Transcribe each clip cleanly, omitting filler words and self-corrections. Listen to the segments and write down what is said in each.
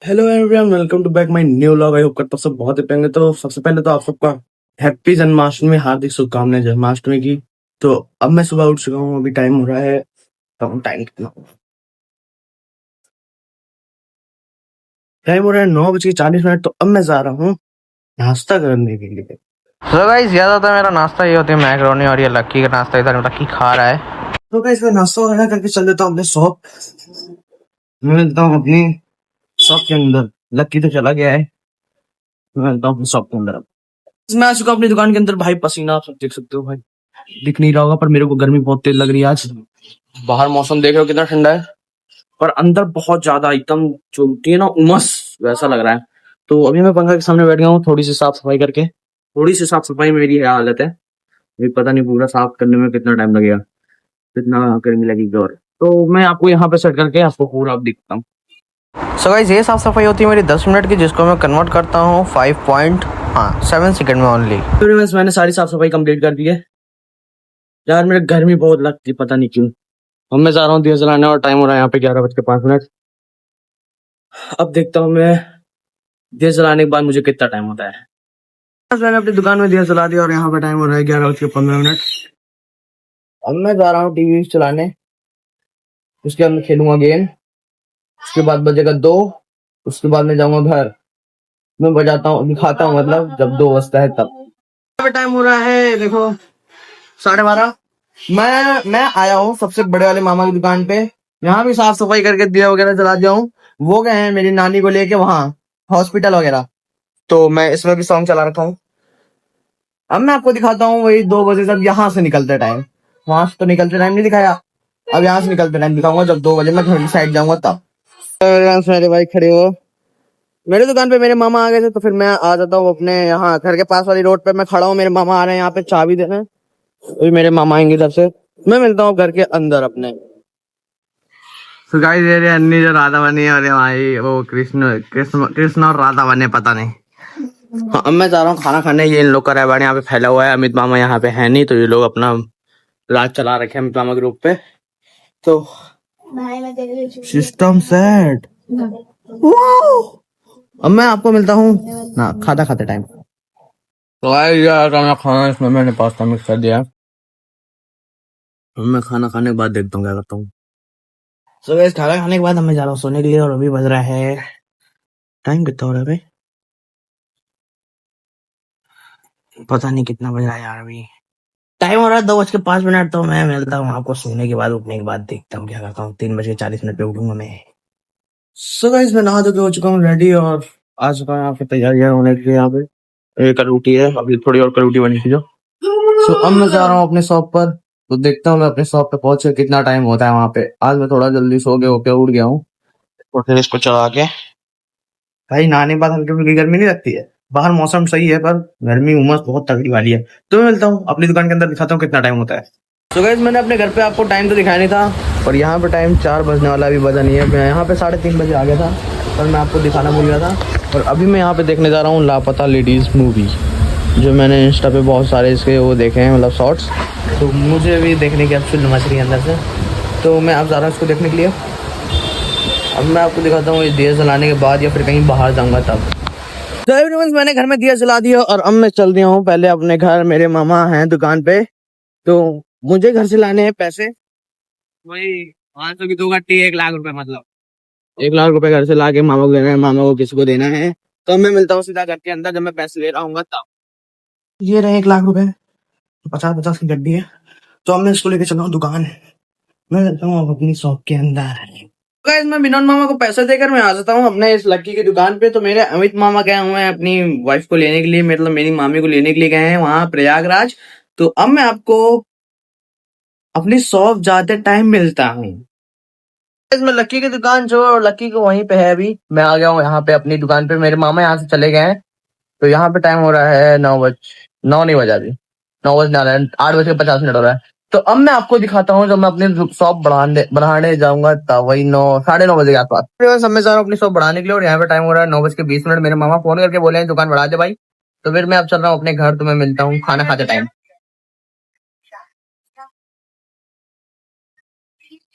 Hello everyone, welcome to back my new vlog. I hope करता हूँ सब बहुत ही पहले तो सबसे पहले तो आप सबका हैप्पी जन्माष्टमी, हार्दिक शुभकामनाएं जन्माष्टमी की। तो अब मैं सुबह उठ चुका हूँ, अभी टाइम हो रहा है, तो टाइम कितना टाइम हो रहा है 9:40। तो अब मैं जा रहा हूँ नाश्ता करने के लिए। तो गाइस ज्यादातर मेरा नाश्ता ये होता है मैकरोनी, और ये लक्की का नाश्ता इधर लक्की खा रहा है। तो गाइस मैं नाश्ता वगैरह करके चल देता हूँ अपने शॉप। मैं मिलता हूँ अपनी शॉप के अंदर। लक्की तो चला गया है, मैं मिलता हूँ अपनी शॉप के अंदर। अब मैं आ चुका हूँ अपनी दुकान के अंदर। भाई पसीना आप सब देख सकते हो, भाई दिख नहीं रहा होगा पर मेरे को गर्मी बहुत तेज लग रही है आज। बाहर मौसम देख रहे हो कितना ठंडा है, पर अंदर बहुत ज्यादा एकदम जो होती है ना उमस, वैसा लग रहा है। तो अभी मैं पंखा के सामने बैठ गया हूँ, थोड़ी सी साफ सफाई करके। थोड़ी सी साफ सफाई में मेरी ये हालत है, अभी पता नहीं पूरा साफ करने में कितना टाइम लगेगा, कितना गर्मी लगेगी। और तो मैं आपको यहाँ पे सेट करके आपको पूरा आप दिखता हूँ। सो गाइस ये साफ सफाई होती है मेरी 10 मिनट की, जिसको मैं कन्वर्ट करता हूँ 5.7 सेकंड में ओनली। तो मैंने सारी साफ सफाई कंप्लीट कर दी है। यार मेरे गर्मी बहुत लगती है, पता नहीं क्यों। अब मैं जा रहा हूँ दिया जलाने, और टाइम हो रहा है यहाँ पे 11:05। अब देखता हूँ मैं दिया जलाने के बाद मुझे कितना टाइम होता है। बस मैंने अपनी दुकान में दिया जला दिया और यहाँ पे टाइम हो रहा है 11:15। अब मैं जा रहा हूँ टीवी चलाने, उसके बाद मैं खेलूंगा गेम, उसके बाद बजेगा 2, उसके बाद मैं जाऊंगा घर। मैं बजाता हूँ, दिखाता हूँ, मतलब जब 2 बजता है तब। अभी टाइम हो रहा है देखो 12:30। मैं आया हूँ सबसे बड़े वाले मामा की दुकान पे। यहाँ भी साफ सफाई करके दिया वगैरह जला दिया हूँ। वो गए हैं मेरी नानी को लेके वहाँ हॉस्पिटल वगैरह। तो मैं इसमें भी सॉन्ग चला रखा हूँ। अब मैं आपको दिखाता हूँ वही 2 बजे तक यहाँ से निकलते टाइम। वहां से तो निकलते टाइम नहीं दिखाया, अब यहाँ से निकलते टाइम दिखाऊंगा जब 2 बजे मैं घर की साइड जाऊंगा तब। मेरे भाई खड़े हो मेरे दुकान पे, मेरे मामा आ गए थे तो फिर मैं आ जाता हूँ अपने यहाँ घर के पास वाली रोड पे। मैं खड़ा हूँ, मेरे मामा आ रहे हैं यहाँ पे चाबी देने। अभी मेरे मामा आएंगे इधर से, मैं मिलता हूँ घर के अंदर अपने। तो गाइस ये अन्नी जो राधा बनी है, और भाई वो कृष्ण कृष्ण कृष्ण और राधा बने, पता नहीं। हाँ, अब मैं जा रहा हूँ खाना खाने। ये इन लोग का रहवाड़ यहाँ पे फैला हुआ है, अमित मामा यहाँ पे है नहीं, तो ये लोग अपना राज चला रखे हैं अमित मामा के ग्रुप पे। तो सिस्टम सेट, अब मैं आपको मिलता हूँ ना खाता खाते टाइम। तो यार खाना इसमें मैंने पास्ता मिक्स कर दिया। अब मैं खाना खाने के बाद देखता हूँ क्या करता हूँ। सो गाइस खाना खाने के बाद मैं जा रहा हूँ सोने के लिए, और अभी बज रहा है टाइम कितना हो रहा है भाई, पता नहीं कितना बज रहा है यार। अभी टाइम हो रहा है 2:05। तो मैं मिलता हूँ आपको सोने के बाद, उठने के बाद देखता हूँ क्या करता हूँ। 3:40 पे उठूंगा मैं। सो गाइस मैं नहा धो के हो चुका हूँ रेडी, और आ चुका हूँ यहाँ पे तैयारियां होने के लिए। यहाँ पे एक रोटी है, अभी थोड़ी और रोटी बनी थी जो। सो अब मैं जा रहा हूँ अपने शॉप पर, तो देखता हूँ मैं अपने शॉप पे पहुंच के कितना टाइम होता है वहां पे। आज मैं थोड़ा जल्दी सो के होके उठ गया हूँ, और फिर इसको चढ़ा के भाई नहाने के बाद हल्की फुल्की गर्मी नहीं लगती है। बाहर मौसम सही है पर गर्मी उमस बहुत तगड़ी वाली है। तो मैं मिलता हूँ अपनी दुकान के अंदर, दिखाता हूँ कितना टाइम होता है। तो गाइस मैंने अपने घर पे आपको टाइम तो दिखाया नहीं था, और यहाँ पे टाइम 4 बजने वाला अभी बजा नहीं है। मैं यहाँ पे 3:30 बजे आ गया था, पर मैं आपको दिखाना भूल गया था। और अभी मैं यहाँ पे देखने जा रहा हूँ लापता लेडीज मूवी, जो मैंने इंस्टा पे बहुत सारे इसके वो देखे हैं, मतलब शॉर्ट्स। तो मुझे भी देखने की अब फिल्म मच रही है अंदर से, तो मैं अब जा रहा हूँ इसको देखने के लिए। अब मैं आपको दिखाता हूँ ये दिया जलाने के बाद, या फिर कहीं बाहर जाऊंगा तब। तो एवरीवन मैंने घर में दिया जला दिया, और अब मैं चल दिया हूँ पहले अपने घर। मेरे मामा हैं दुकान पे, तो मुझे घर से लाने हैं पैसे, वही 500 की 2 गट्टी, 1 लाख रुपए, मतलब 1 लाख रुपए घर से ला के मामा को देना है, मामा को किसी को देना है। तो मैं मिलता हूँ सीधा घर के अंदर जब मैं पैसे ले रहा हूँ तब। ये रहे 1 लाख रुपए, 50-50 की गड्डी है। तो अब मैं इसको लेके चल रहा हूँ दुकान, मैं मिलता हूँ अब अपनी शॉप के अंदर। गाइस मैं विनोद मामा को पैसे देकर मैं आ जाता हूँ अपने इस लक्की की दुकान पे। तो मेरे अमित मामा गए हुए हैं अपनी वाइफ को लेने के लिए, मतलब मेरी मामी को लेने के लिए गए हैं वहां प्रयागराज। तो अब मैं आपको अपनी शॉप जाते टाइम मिलता हूँ। Guys, मैं लक्की की दुकान जो लक्की को वहीं पे है, अभी मैं आ गया हूँ यहाँ पे अपनी दुकान पे। मेरे मामा यहाँ से चले गए हैं, तो यहाँ पे टाइम हो रहा है 9 नहीं बजा अभी, 9 बजने वाला है, 8:50 हो रहा है। तो अब मैं आपको दिखाता हूँ जब मैं अपनी शॉप बढ़ाने जाऊंगा तब, वही 9, 9:30 बजे के आसपास। सब मैं जा रहा हूँ अपनी शॉप बढ़ाने के लिए, और यहाँ पे टाइम हो रहा है 9:20। मेरे मामा फोन करके बोले हैं दुकान बढ़ा दे भाई। तो फिर मैं अब चल रहा हूँ अपने घर, तो मैं मिलता हूँ खाना खाते टाइम।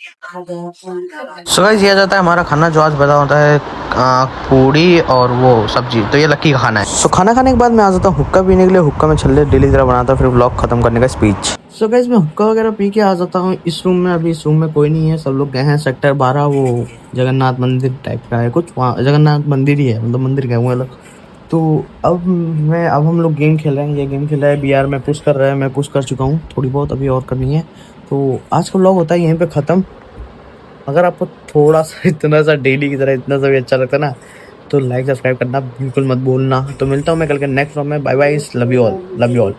सो गाइस ये आ जाता है हमारा खाना जो आज बना होता है पूड़ी और वो सब्जी। तो ये लक्की का खाना है। सो खाना खाने के बाद मैं आ जाता हूँ हुक्का पीने के लिए। हुक्का में छल्ले डेली तरह बनाता हूँ, फिर व्लॉग खत्म करने का स्पीच। सो गाइस मैं हुक्का वगैरह पी के आ जाता हूँ इस रूम में। अभी इस रूम में कोई नहीं है, सब लोग गए हैं सेक्टर 12, वो जगन्नाथ मंदिर टाइप का है कुछ, वहाँ जगन्नाथ मंदिर ही है, मतलब मंदिर गए हुए लोग। तो अब हम लोग गेम खेल रहे हैं। ये गेम खेल रहा है BR में पुश कर रहा है, मैं पुश कर चुका हूँ थोड़ी बहुत, अभी और करनी है। तो आज का व्लॉग होता है यहीं पे ख़त्म। अगर आपको थोड़ा सा इतना सा डेली की तरह इतना सा भी अच्छा लगता है ना, तो लाइक सब्सक्राइब करना बिल्कुल मत भूलना। तो मिलता हूँ मैं कल के नेक्स्ट व्लॉग में। Bye bye, love you all, love you all.